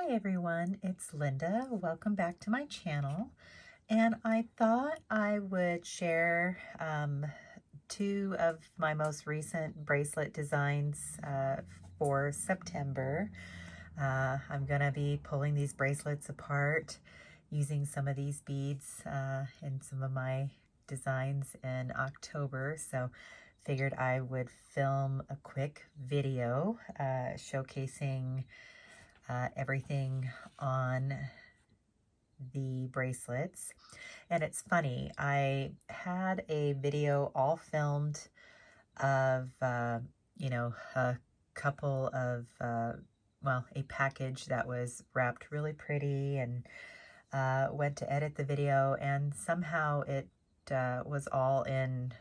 Hi everyone, it's Linda. Welcome back to my channel. And I thought I would share two of my most recent bracelet designs for September. I'm going to be pulling these bracelets apart using some of these beads in some of my designs in October. So figured I would film a quick video showcasing everything on the bracelets. And it's funny, I had a video all filmed of, a couple of, a package that was wrapped really pretty, and went to edit the video, and somehow it was all in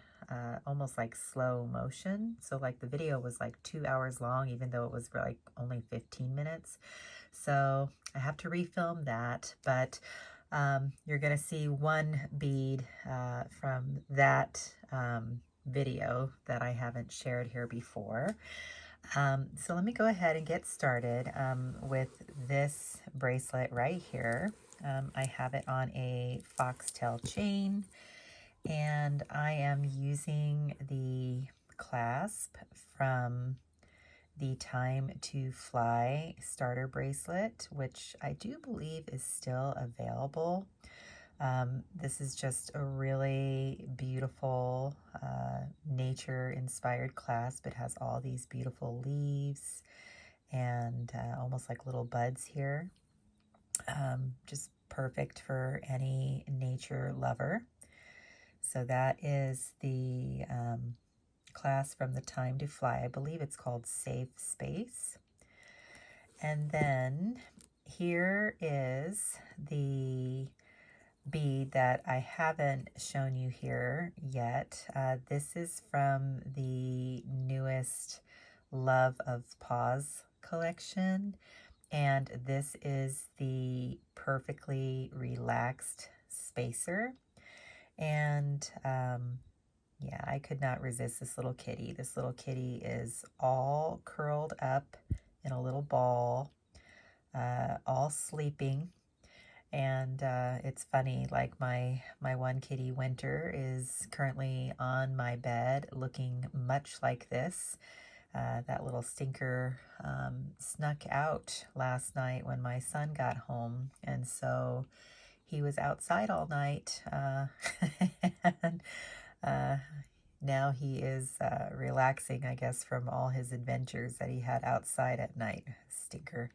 almost like slow motion. So like the video was like 2 hours long, even though it was like only 15 minutes. So I have to refilm that, but you're going to see one bead from that video that I haven't shared here before. So let me go ahead and get started with this bracelet right here. I have it on a foxtail chain, and I am using the clasp from the Time to Fly starter bracelet, which I do believe is still available. This is just a really beautiful nature-inspired clasp. It has all these beautiful leaves and almost like little buds here. Just perfect for any nature lover. So that is the class from the Time to Fly. I believe it's called Safe Space. And then here is the bead that I haven't shown you here yet. This is from the newest Love of Paws collection, and this is the Perfectly Relaxed Spacer. And yeah, I could not resist this little kitty. This little kitty is all curled up in a little ball, all sleeping. And it's funny, like my one kitty, Winter, is currently on my bed looking much like this. That little stinker snuck out last night when my son got home, and so he was outside all night, and now he is relaxing, I guess, from all his adventures that he had outside at night. Stinker.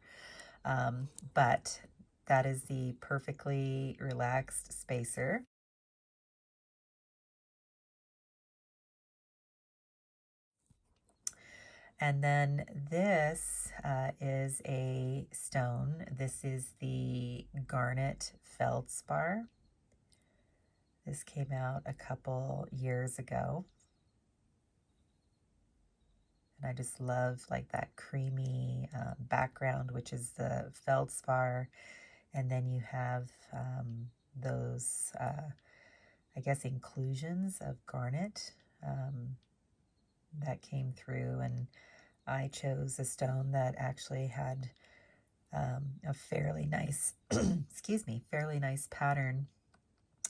But that is the Perfectly Relaxed Spacer. And then this is a stone. This is the Garnet Feldspar. This came out a couple years ago. And I just love like that creamy background, which is the feldspar. And then you have those, I guess, inclusions of garnet that came through. And I chose a stone that actually had a fairly nice, excuse me, fairly nice pattern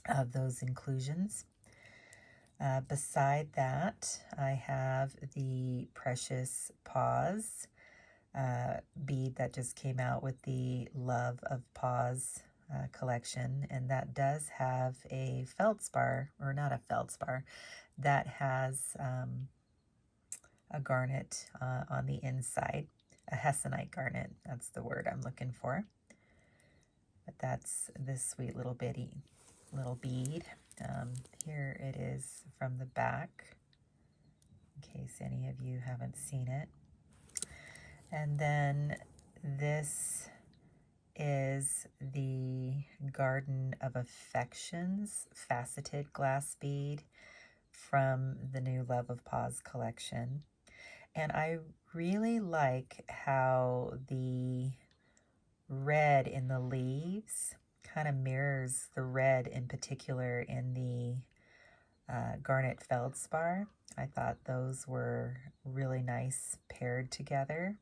of those inclusions. Beside that, I have the Precious Paws bead that just came out with the Love of Paws collection, and that does have a feldspar, or not a feldspar, that has a garnet on the inside, a hessonite garnet, that's the word I'm looking for. But that's this sweet little little bead. Here it is from the back, in case any of you haven't seen it. And then this is the Garden of Affections faceted glass bead from the new Love of Paws collection. And I really like how the red in the leaves kind of mirrors the red in particular in the garnet feldspar. I thought those were really nice paired together.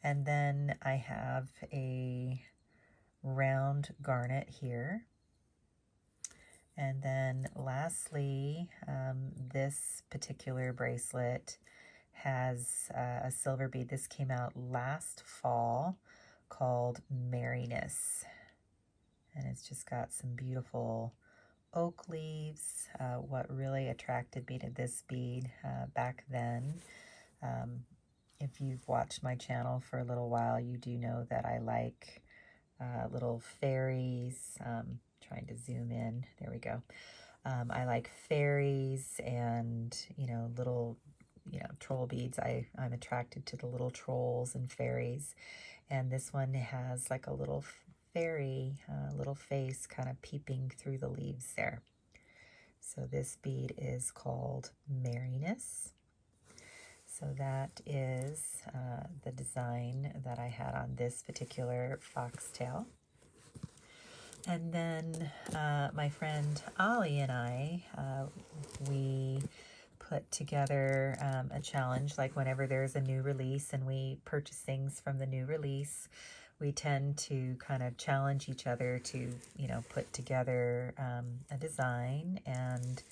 And then I have a round garnet here. And then lastly, this particular bracelet has a silver bead. This came out last fall, called Merriness. And it's just got some beautiful oak leaves. What really attracted me to this bead back then, if you've watched my channel for a little while, you do know that I like little fairies. Trying to zoom in. There we go. I like fairies and, little, troll beads. I'm attracted to the little trolls and fairies. And this one has like a little fairy, little face kind of peeping through the leaves there. So this bead is called Merriness. So that is the design that I had on this particular foxtail. And then my friend Ollie and I, we put together a challenge. Like whenever there's a new release and we purchase things from the new release, we tend to kind of challenge each other to, put together a design. And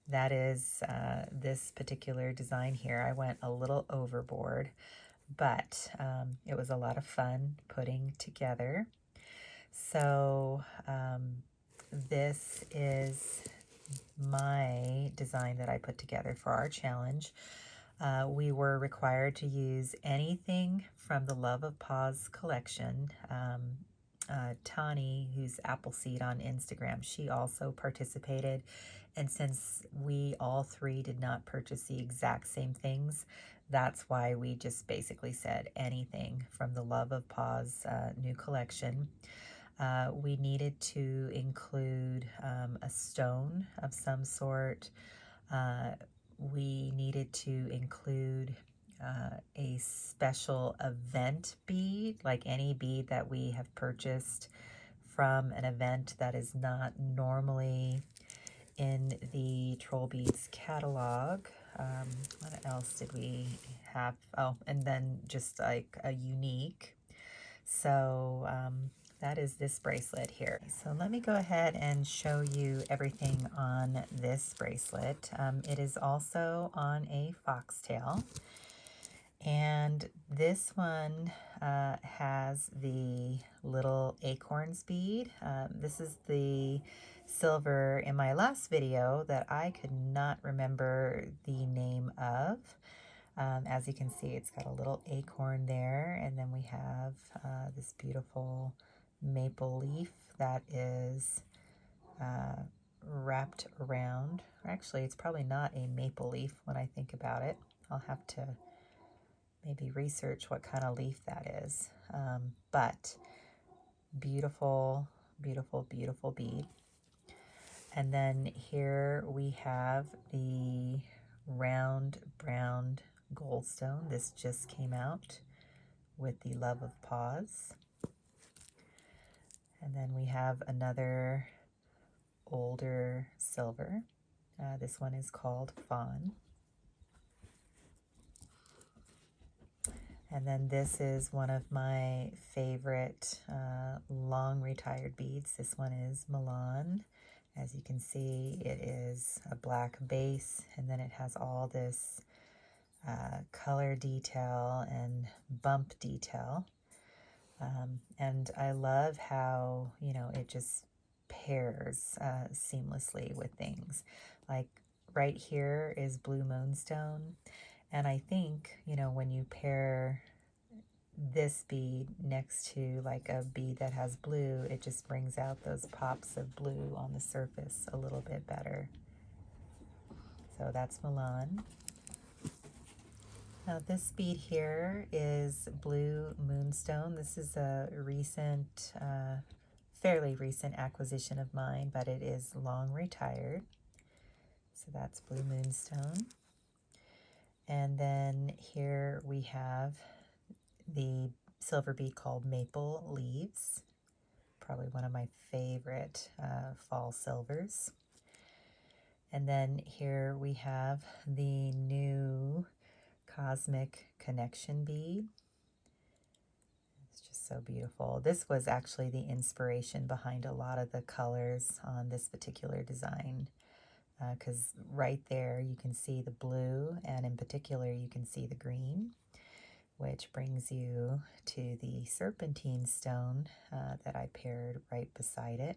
that is this particular design here. I went a little overboard, but it was a lot of fun putting together. So this is my design that I put together for our challenge. We were required to use anything from the Love of Paws collection. Tani, who's Appleseed on Instagram, she also participated. And since we all three did not purchase the exact same things, that's why we just basically said anything from the Love of Paws new collection. We needed to include a stone of some sort. We needed to include a special event bead, like any bead that we have purchased from an event that is not normally in the Trollbeads catalog. What else did we have? Oh, and then just like a unique. So that is this bracelet here. So let me go ahead and show you everything on this bracelet. It is also on a foxtail. And this one has the little acorns bead. This is the silver in my last video that I could not remember the name of. As you can see, it's got a little acorn there, and then we have this beautiful maple leaf that is wrapped around. Actually, it's probably not a maple leaf when I think about it. I'll have to maybe research what kind of leaf that is. But beautiful, beautiful, beautiful bead. And then here we have the round brown goldstone. This just came out with the Love of Paws. And then we have another older silver. This one is called Fawn. And then this is one of my favorite long retired beads. This one is Milan. As you can see, it is a black base, and then it has all this color detail and bump detail. And I love how, it just pairs seamlessly with things. Like right here is Blue Moonstone. And I think, when you pair this bead next to like a bead that has blue, it just brings out those pops of blue on the surface a little bit better. So that's Milan. Now this bead here is Blue Moonstone. This is a recent, fairly recent acquisition of mine, but it is long retired. So that's Blue Moonstone. And then here we have the silver bead called Maple Leaves. Probably one of my favorite fall silvers. And then here we have the new Cosmic Connection bead. so beautiful. This was actually the inspiration behind a lot of the colors on this particular design, because right there you can see the blue, and in particular you can see the green, which brings you to the serpentine stone that I paired right beside it.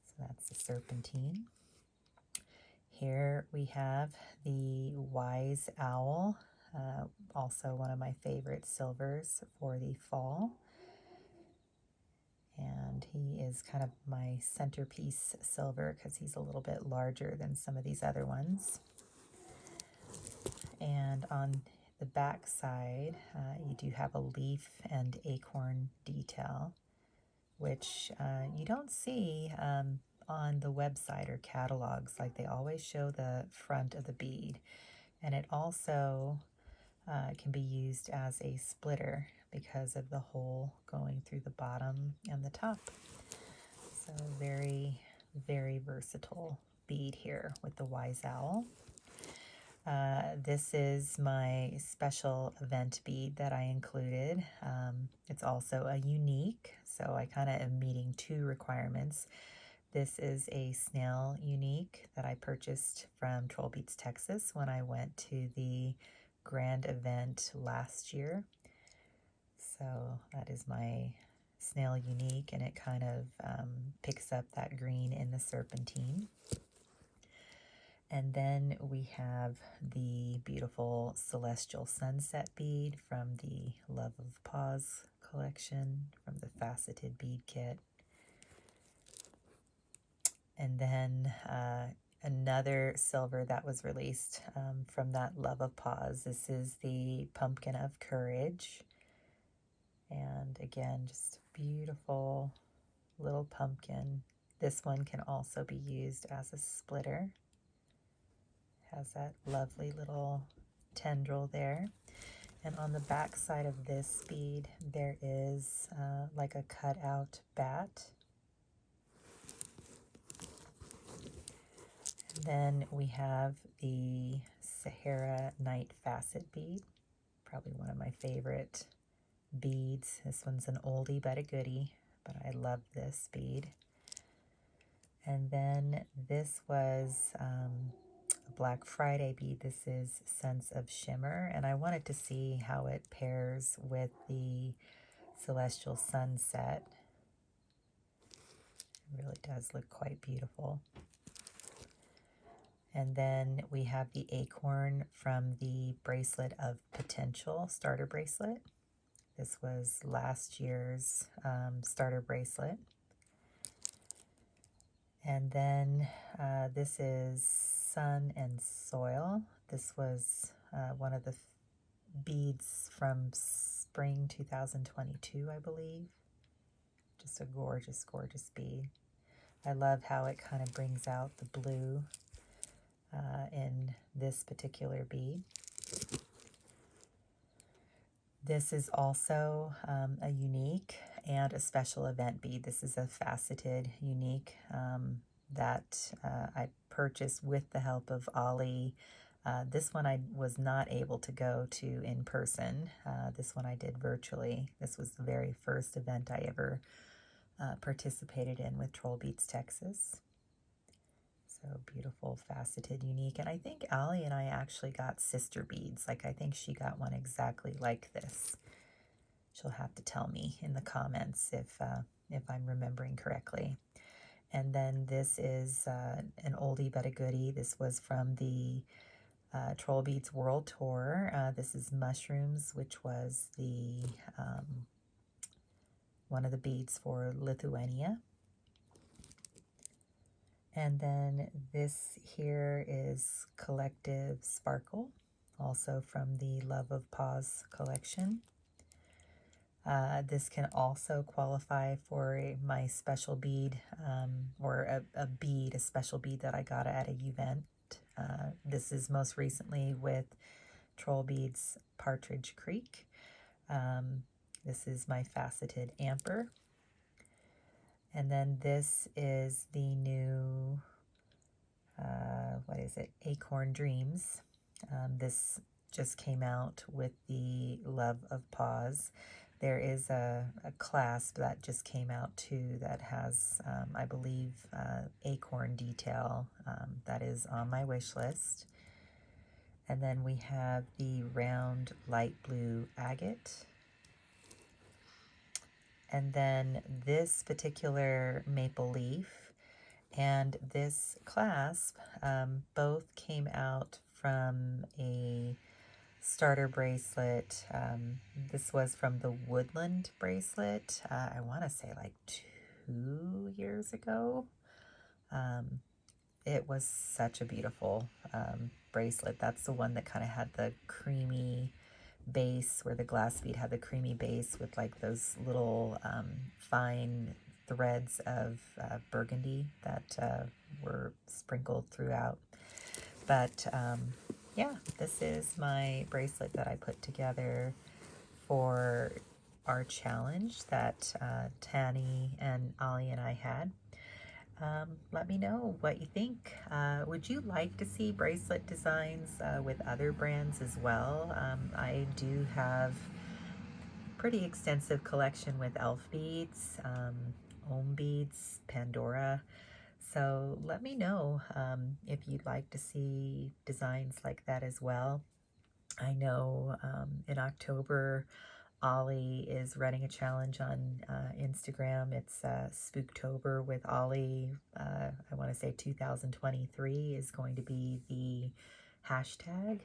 So that's the serpentine. Here we have the wise owl, also one of my favorite silvers for the fall. And he is kind of my centerpiece silver because he's a little bit larger than some of these other ones. And on the back side, you do have a leaf and acorn detail, which you don't see on the website or catalogs. Like, they always show the front of the bead. And it also can be used as a splitter because of the hole going through the bottom and the top. So very, very versatile bead here with the wise owl. This is my special event bead that I included. It's also a unique, so I kind of am meeting two requirements. This is a snail unique that I purchased from Trollbeads, Texas when I went to the grand event last year. So that is my snail unique, and it kind of picks up that green in the serpentine. And then we have the beautiful celestial sunset bead from the Love of Paws collection from the faceted bead kit. And then another silver that was released from that Love of Paws. This is the Pumpkin of Courage. And again, just beautiful little pumpkin. This one can also be used as a splitter. Has that lovely little tendril there. And on the back side of this bead, there is like a cutout bat. And then we have the Sahara Night Facet bead, probably one of my favorite beads. This one's an oldie but a goodie, but I love this bead. And then this was a Black Friday bead. This is Sense of Shimmer, and I wanted to see how it pairs with the Celestial Sunset. It really does look quite beautiful. And then we have the acorn from the Bracelet of Potential starter bracelet. This was last year's starter bracelet. And then this is Sun and Soil. This was one of the beads from spring 2022, I believe. Just a gorgeous, gorgeous bead. I love how it kind of brings out the blue in this particular bead. This is also a unique and a special event bead. This is a faceted unique that I purchased with the help of Ollie. This one I was not able to go to in person. This one I did virtually. This was the very first event I ever participated in with Trollbeads, Texas. So beautiful, faceted, unique. And I think Allie and I actually got sister beads. Like, I think she got one exactly like this. She'll have to tell me in the comments if I'm remembering correctly. And then this is an oldie but a goodie. This was from the Trollbeads World Tour. This is Mushrooms, which was the one of the beads for Lithuania. And then this here is Collective Sparkle, also from the Love of Paws collection. This can also qualify for my special bead, or a special bead that I got at an event. This is most recently with Trollbeads Partridge Creek. This is my faceted amper. And then this is the new, Acorn Dreams. This just came out with the Love of Paws. There is a clasp that just came out too that has, I believe, acorn detail that is on my wish list. And then we have the round light blue agate. And then this particular maple leaf and this clasp both came out from a starter bracelet. This was from the Woodland bracelet. I want to say like 2 years ago. It was such a beautiful bracelet. That's the one that kind of had the creamy base, where the glass bead had the creamy base with like those little fine threads of burgundy that were sprinkled throughout. But yeah, this is my bracelet that I put together for our challenge that Tanny and Ollie and I had. Let me know what you think. Would you like to see bracelet designs with other brands as well? I do have pretty extensive collection with elf beads, ohm beads, Pandora. So let me know if you'd like to see designs like that as well. I know in October, Ollie is running a challenge on Instagram. It's Spooktober with Ollie. I want to say 2023 is going to be the hashtag.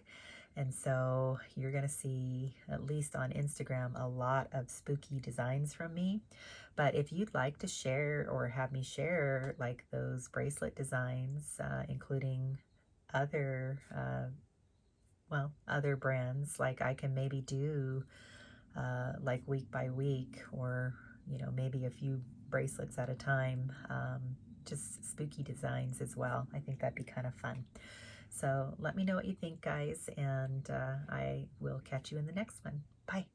And so you're going to see, at least on Instagram, a lot of spooky designs from me. But if you'd like to share or have me share like those bracelet designs, including other, other brands, like I can maybe do like week by week, or maybe a few bracelets at a time, just spooky designs as well. I think that'd be kind of fun. So let me know what you think, guys, and I will catch you in the next one. Bye.